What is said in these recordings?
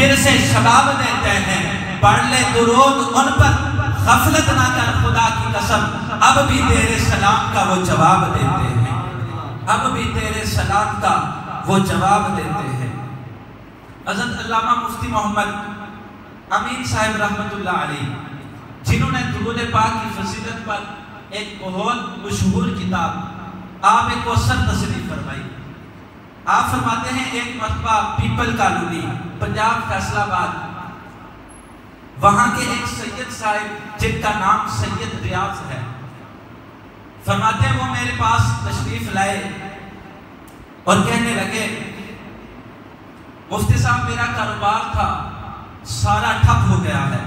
پھر سے شباب دیتے ہیں، پڑھ لے درود ان پر، غفلت نہ کر خدا کی قسم، اب بھی تیرے سلام کا وہ جواب دیتے ہیں، اب بھی تیرے سلام کا وہ جواب دیتے ہیں۔ حضرت علامہ مفتی محمد امین صاحب رحمت اللہ علیہ، جنہوں نے درود پاک کی فضیلت پر ایک بہت مشہور کتاب آب کوثر تصنیف فرمائی، آپ فرماتے ہیں ایک مرتبہ پیپل کالونی پنجاب فیصل آباد، وہاں کے ایک سید صاحب جن کا نام سید ریاض ہے، فرماتے ہیں وہ میرے پاس تشریف لائے اور کہنے لگے مفتی صاحب میرا کاروبار تھا سارا ٹھپ ہو گیا ہے،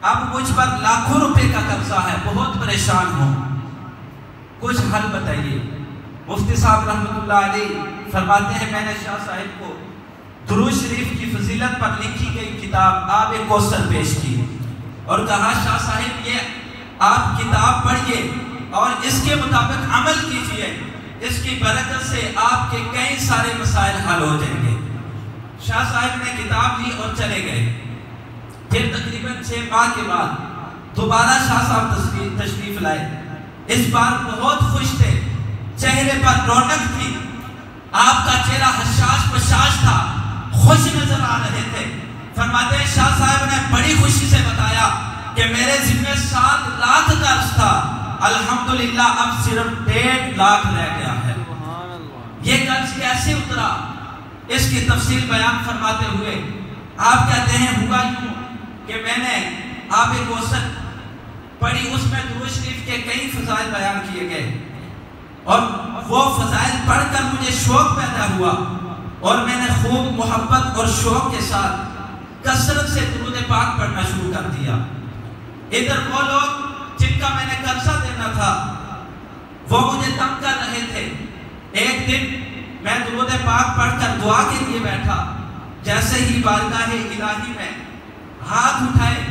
اب مجھ پر لاکھوں روپے کا قرضہ ہے، بہت پریشان ہوں، کچھ حل بتائیے۔ مفتی صاحب رحمت اللہ علیہ فرماتے ہیں میں نے شاہ صاحب کو درود شریف کی فضیلت پر لکھی گئی کتاب آب کوثر پیش کی اور کہا شاہ صاحب یہ آپ کتاب پڑھیے اور اس کے مطابق عمل کیجئے، اس کی برکت سے آپ کے کئی سارے مسائل حل ہو جائیں گے۔ شاہ صاحب نے کتاب لی اور چلے گئے۔ پھر تقریباً 6 ماہ کے بعد دوبارہ شاہ صاحب تشریف لائے، اس بار بہت خوش تھے، چہرے پر رونق تھی، آپ کا چہرہ حشاش بشاش تھا، خوش نظر آ رہے تھے۔ فرماتے ہیں شاہ صاحب نے بڑی خوشی سے بتایا کہ میرے ذمہ 7 لاکھ قرض تھا، الحمدللہ اب صرف 1.5 لاکھ رہ گیا ہے۔ یہ قرض کیسے اترا، اس کی تفصیل بیان فرماتے ہوئے آپ کہتے ہیں ہوا یوں کہ میں نے آب کوثر پڑھی، اس میں درود شریف کے کئی فضائل بیان کیے گئے اور وہ فضائل پڑھ کر مجھے شوق پیدا ہوا اور میں نے خوب محبت اور شوق کے ساتھ کثرت سے درود پاک پڑھنا شروع کر دیا۔ ادھر وہ لوگ جن کا میں نے قرضہ دینا تھا وہ مجھے تنگ کر رہے تھے۔ ایک دن میں درود پاک پڑھ کر دعا کے لیے بیٹھا، جیسے ہی بارگاہ الہی میں ہاتھ اٹھائے،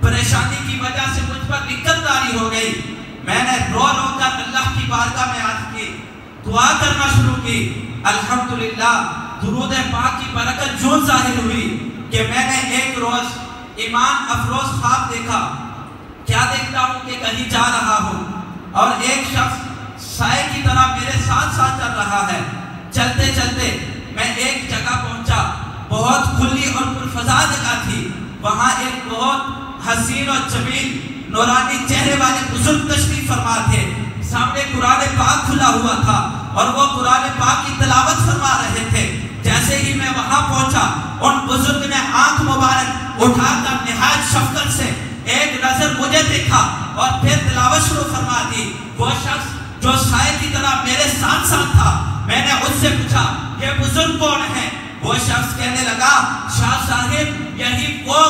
پریشانی کی وجہ سے مجھ پر دقت طاری ہو گئی، میں نے رو رو کر اللہ کی بارگاہ میں عرض کی، دعا کرنا شروع کی۔ الحمدللہ درود پاک کی برکت جو ظاہر ہوئی کہ میں نے ایک روز ایمان افروز خواب دیکھا، کیا دیکھتا ہوں کہ کہیں جا رہا ہوں اور ایک شخص سائے کی طرح میرے ساتھ ساتھ چل رہا ہے، چلتے چلتے میں ایک جگہ پہنچا، بہت کھلی اور پرفضا جگہ تھی، وہاں ایک بہت حسین اور جمیل نورانی چہرے والے بزرگ تشریف فرما تھے، سامنے قرآن پاک کھلا ہوا تھا اور وہ قرآن پاک کی تلاوت فرما رہے تھے۔ جیسے ہی میں وہاں پہنچا ان بزرگ نے آنکھ مبارک اٹھا کر نہایت شفقت سے ایک نظر مجھے دیکھا اور پھر تلاوت شروع فرما دی۔ وہ شخص جو سائے کی طرح میرے ساتھ ساتھ تھا، میں نے اس سے پوچھا کہ بزرگ کون ہے؟ وہ شخص کہنے لگا شاہ صاحب یہی وہ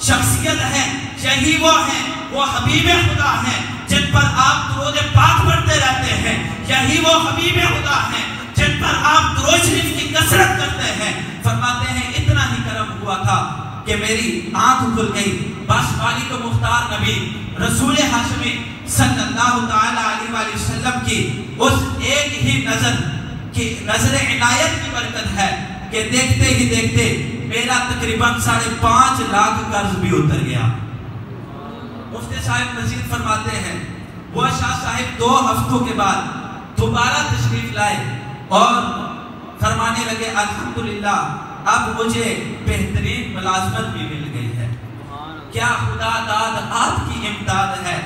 شخصیت ہے، یہی وہ ہیں، وہ حبیب خدا ہیں جن پر آپ درود پاک پڑھتے رہتے ہیں، یہی وہ حبیب خدا ہیں جن پر آپ درود شریف کی کثرت کرتے ہیں۔ فرماتے ہیں اتنا ہی کرم ہوا تھا کہ میری آنکھ کھل گئی، بس مالک مختار نبی رسول ہاشمی صلی اللہ تعالی علیہ وآلہ وسلم کی اس ایک ہی نظر عنایت کی برکت ہے کہ دیکھتے ہی دیکھتے میرا تقریباً 5.5 لاکھ قرض بھی اتر گیا۔ مفتی صاحب مزید فرماتے ہیں وہ شاہ صاحب 2 ہفتوں کے بعد دوبارہ تشریف لائے اور فرمانے لگے الحمدللہ اب مجھے بہترین ملازمت بھی مل گئی ہے، کیا خدا داد آپ کی امداد ہے،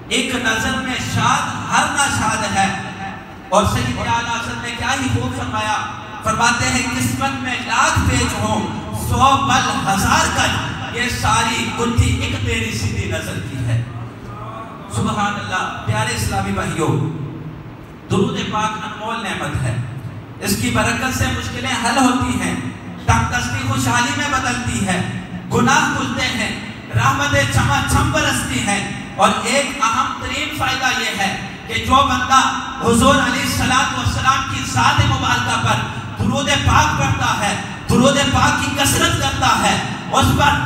ایک نظر میں شاد ہر ناشاد ہے۔ اور سید اعلیٰ حضرت نے کیا ہی خوب فرمایا، فرماتے ہیں قسمت میں لاکھ پیج ہوں 100 بل 1000 کر، یہ ساری گتھی ایک تیری سیدھی نظر کی ہے۔ سبحان اللہ۔ پیارے اسلامی بھائیوں، درود پاک انمول نعمت ہے، اس کی برکت سے مشکلیں حل ہوتی ہیں، تنگ دستی خوشحالی میں بدلتی ہے، گناہ کھلتے ہیں، رحمتیں چمہ چم برستی ہیں۔ اور ایک اہم ترین فائدہ یہ ہے کہ جو بندہ حضور علیہ السلام کی ذات مبارکہ پر درود پاک پڑھتا ہے، درود پاک کی کثرت کرتا ہے، اس پر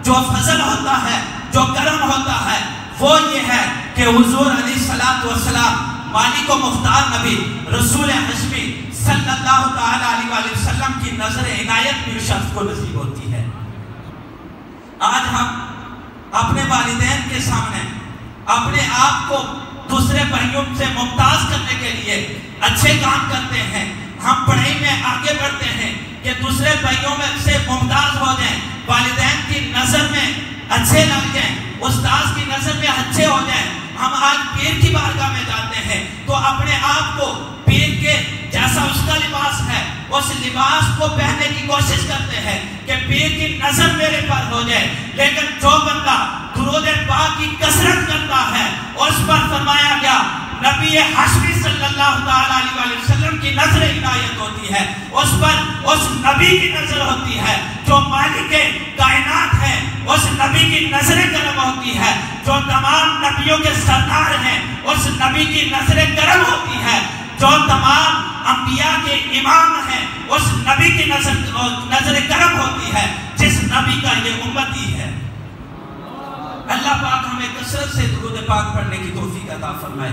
جو فضل ہوتا ہے، جو کرم ہوتا ہے، وہ یہ ہے کہ حضور علیہ السلام مالک و مختار نبی رسول ہاشمی صلی اللہ تعالیٰ علیہ وسلم کی نظر عنایت بھی اس شخص کو نصیب ہوتی ہے۔ آج ہم اپنے والدین کے سامنے اپنے آپ کو دوسرے بھائیوں سے ممتاز کرنے کے لیے اچھے کام کرتے ہیں، ہم پڑھائی میں آگے بڑھتے ہیں کہ دوسرے بھائیوں میں سے ممتاز ہو جائیں، والدین کی نظر میں اچھے لگ جائیں، استاذ کی نظر میں اچھے ہو جائیں۔ ہم آج پیر کی بارگاہ میں جاتے ہیں تو اپنے آپ کو پیر کے جیسا اس کا لباس ہے اس لباس کو پہننے کی کوشش کرتے ہیں کہ پیر کی نظر میرے پر ہو جائے۔ لیکن جو بندہ درود پاک کی کثرت کرتا ہے اس پر فرمایا گیا نبی ہاشمی صلی اللہ علیہ وسلم کی نظر عنایت ہوتی ہے، اس پر اس نبی کی نظر ہوتی ہے جو مالک کائنات ہے، اس نبی کی نظر کرم ہوتی ہے جو تمام نبیوں کے سردار ہیں، اس نبی کی نظر کرم ہوتی ہے جو تمام انبیاء کے امام ہیں، اس نبی کی نظر کرم ہوتی ہے جس نبی کا یہ امتی ہے۔ اللہ پاک ہمیں کثرت سے درود پاک پڑھنے کی توفیق عطا فرمائے۔